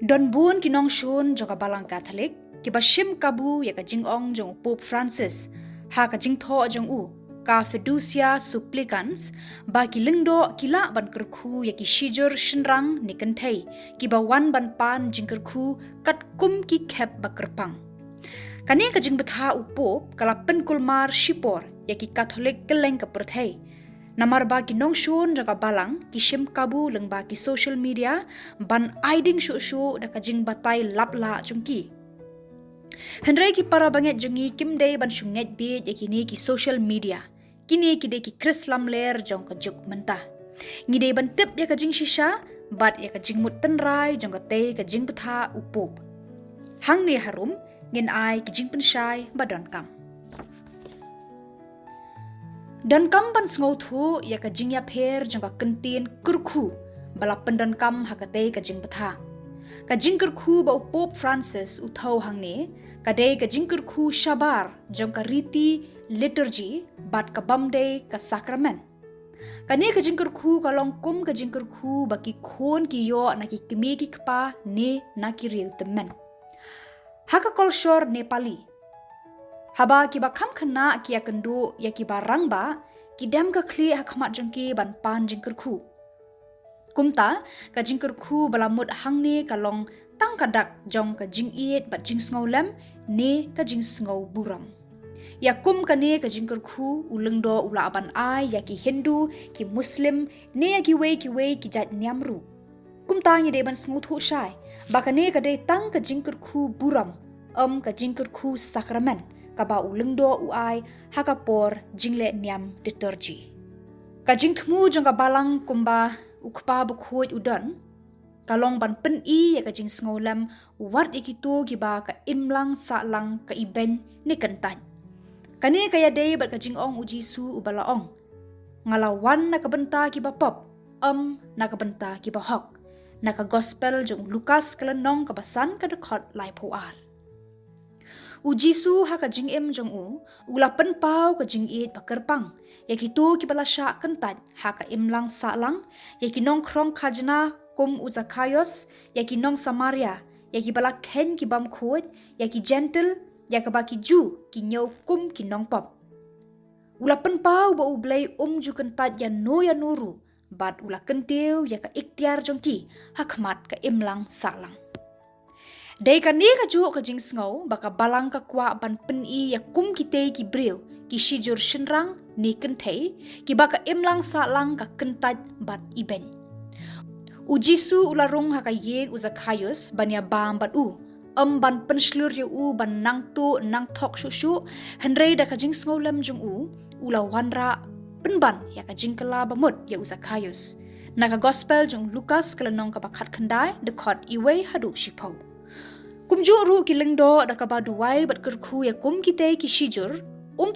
Don bun kinong shun jong ka balang Catholic, kiba shim kabu ya ka jing ong jong Pope Francis, ha ka jing tho jong u, ka fiducia supplicans, ba ki lingdo kila ban kerku ya ki shijur shinrang ni kentai, kiba wan ban pan jing kerku kat kum ki kep ba kerpang. Kani ka jing betha u Pope kala pen kulmar shipor ya ki Catholic keleng ka perthai. Namar ba ki nong shun jaga balang ki shim kabu leng ba ki social media ban aiding shu da ka jing batai lapla jungki. Hendrai ki para banget jungi kim day ban shunget bi ya kini ki social media. Kini ki de ki krislam ler jong ka juk mentah. Ngi day ban tip ya ka jing shisha bat ya ka jing mut tenrai jong ka te ka jing betha upop. Hang ni harum ngin ai ki jing pensyai badon kam. Dan kam ban sngau thu ya ka jing ya pher jong ka kentin kurku bala pendan kam hakate ka jing betha. Ka jing kurku ba Pope Francis u thau hang ne ka de ka jing kurku shabar jong ka riti liturgy bat ka bamde ka sakramen. Ka ne ka jing kurku ka long kum ka jing kurku ba ki khon ki yo na ki kemi ki kpa ne na ki riu temen. Haka kolshor Nepali haba ki ba kham khana ki akendu ya ki ba rangba ki dam ka khli hakmat jongki ban pan jingker khu kumta ka jingker khu balamut hangne ka long tang kadak jong ka jing iet bat jing sngo lem ne ka jing sngo buram ya kum ka ne ka jingker khu ulengdo ula aban ai ya ki Hindu ki Muslim ne ya ki wei ki jat nyamru kumta ngi de ban sngo thu shai ba ka ne ka de tang ka jingker khu buram ka jingker khu sakramen kaba ulengdo uai hakapor jingle niam liturgy. Ka jingkmu jong ka balang kumba ukpa bukhoj udan kalong ban pen I ya ka jing sngolam wat ikito giba ka imlang sa lang ka iben ni kentan. Kani kaya day bat ka jing ong ujisu ubala ong. Ngalawan na kabenta kiba pop na kabenta kiba hok. Na ka gospel jong Lukas kalanong kabasan ka dekot lai poar. Ujisu ha ka jing jong ulapan pau ka jing it pakerpang ya kito ki balasya kentat ha ka imlang salang ya kinong krong kajna kum uzakayos ya kinong Samaria ya ki balak ken ki bam khot ya ki gentle ya ka baki ju ki nyaw kum kinong pop ulapan pau ba ublay ju kentat ya no ya nuru bat ula kentiu ya ka ikhtiar jong ki hakmat ka imlang salang. Day ka ni ka ju ka jing sngo baka balang ka kwa ban pen I ya kum kite ki brew ki shijur shinrang ni kentei ki baka imlang sa lang ka kentat bat iben. Ujisu ularung ha ka yeg uzakayus ban ya bam bat ban penslur ya ban nang tu nang thok shushu henrei da ka jing sngo lem jung ula wanra penban ya ka jing kala bamut ya uzakayus. Na ka gospel jung Lukas kalanong ka bakat kendai dekot iwe hadu shipau. Kumju ru ki lengdo da ka baduai bat kerku ya kum kite ki shijur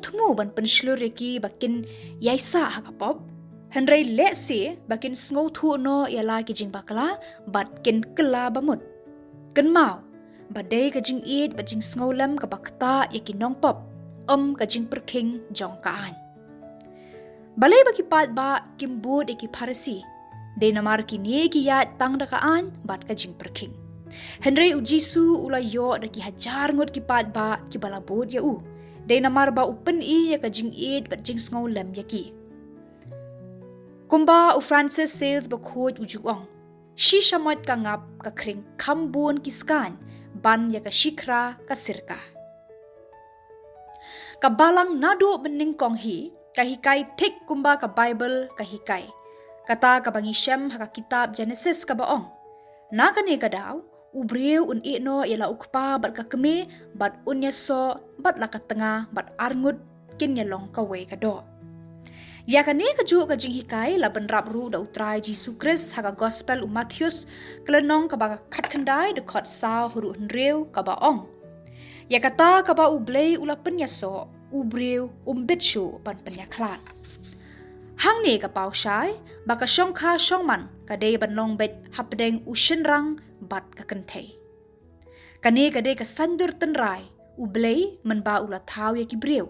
thumu ban penslur ya ki bakin yaisa ha ka pop henrei le se bakin sngo thu no ya la ki jing bakala bat kin kala bamut ken mau badai ka jing it bat jing sngo lem ka bakta ya ki nong pop ka jing perking jong kaan balai baki pat ba kimbut ya ki parasi de namar ki ne ki ya tang da kaan bat ka jing perking Henry ujisu ula yo da ki hajar ngot ki pat ba ki balabut ya day namar ba upen I ya ka jing it bat jing sngo lem ya ki kumba Francis sales ba khoj ujuang shi shamot ka ngap ka kring kambun ki skan ban ya ka shikra ka sirka ka balang nado bening kong hi ka hikai thik kumba ka Bible ka hikai kata ka bangi shem ha ka kitab Genesis ka baong na kani ka daw ubriu ino yala ukpa bat ka keme bat unyaso bat la ka tanga bat arngut kin yalong ka we ka do ya kani ka ju ka jing hikai la ban rap ru da utrai Jesu Christ ha ka gospel Matthews klanong ka ba khat khandai de khot sa huru henreu ka ba ong ya kata ka ba ublei ula penyaso ubriu umbitshu ban penyaklat hang ne ka pau shai ba ka shong kha shong man ka de ban long bet hapdeng ushinrang bat ka kentei kane ka de ka sandur tenrai ublei man ba ula thau ya ki brew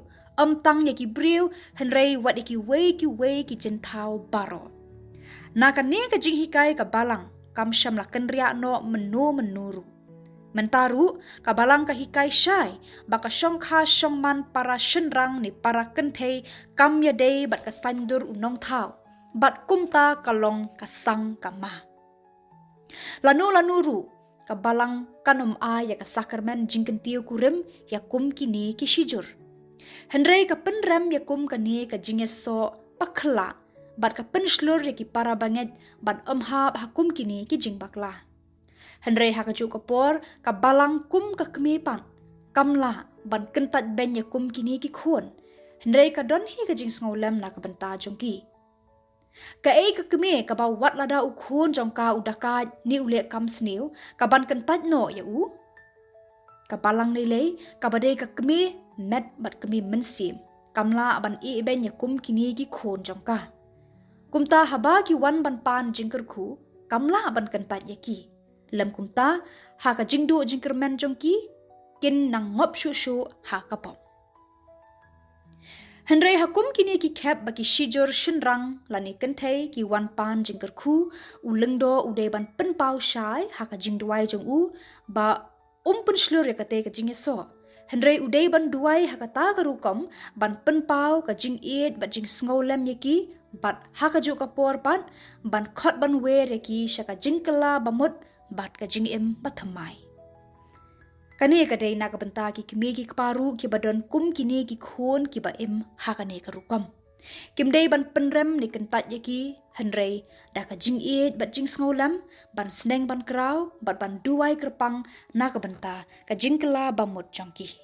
tang ya ki brew henrei wat ki wei ki jentau baro na kane ka jing hikai ka balang kam syam la kenria no menuru. Mentaru kabalang kahikai syai baka syong kha syong man para shenrang ni para kentei kam ya dei bat kasandur unong thau bat kumta kalong kasang kama. Lanu ru kabalang kanom a ya kasakarmen jingkentiu kurim ya kum kini kishijur. Henrei ka penrem ya kum kani ka jingeso pakla bat ka penslur ya ki para banget bat omhab hakum kini ki jingbakla. Henrei hakaju kapor ka balang kum ka kemipan kamla ban kentat ben ya kum kini ki khon. Henrei ka don hi ka jing sngolam na ka benta jongki. Ka ei ka kemi ka ba wat lada u khon jongka udaka ni ule kam sniu ka ban kentat no ya u. Ka balang nei lei ka bade ka kemi met bat kemi mensim kamla ban e ben ya kum kini ki khon jongka. Kumta haba ki wan ban pan jingker khu kamla ban kentat ya ki. Lam kumta ha ka jingdu jingkermen jongki kin nang ngop shu ha ka pom. Henrei hakum kini ki khep baki shijur shinrang lani kentei ki wan pan jingker khu u lengdo ude ban pen pau shai ha ka jingduai jong u ba pen shlur ya kate ka jingeso. Henrei ude ban duai ha ka ta ka rukom ban pen pau ka jing eet bat jing sngolam yaki bat ha ka ju ka por pat ban khot ban wer yaki shaka jingkala bamut bat ka jing em bathamai. Kani ka dei na ka benta ki kimi ki paru ki badon kum kini ki khon ki ba em ha ka ne ka rukam. Kim dei ban penrem ni kentat yaki Henrei da ka jing eet bat jing sngolam ban sneng ban krau bat ban duai kerpang na ka benta ka jingkala bamut jongki.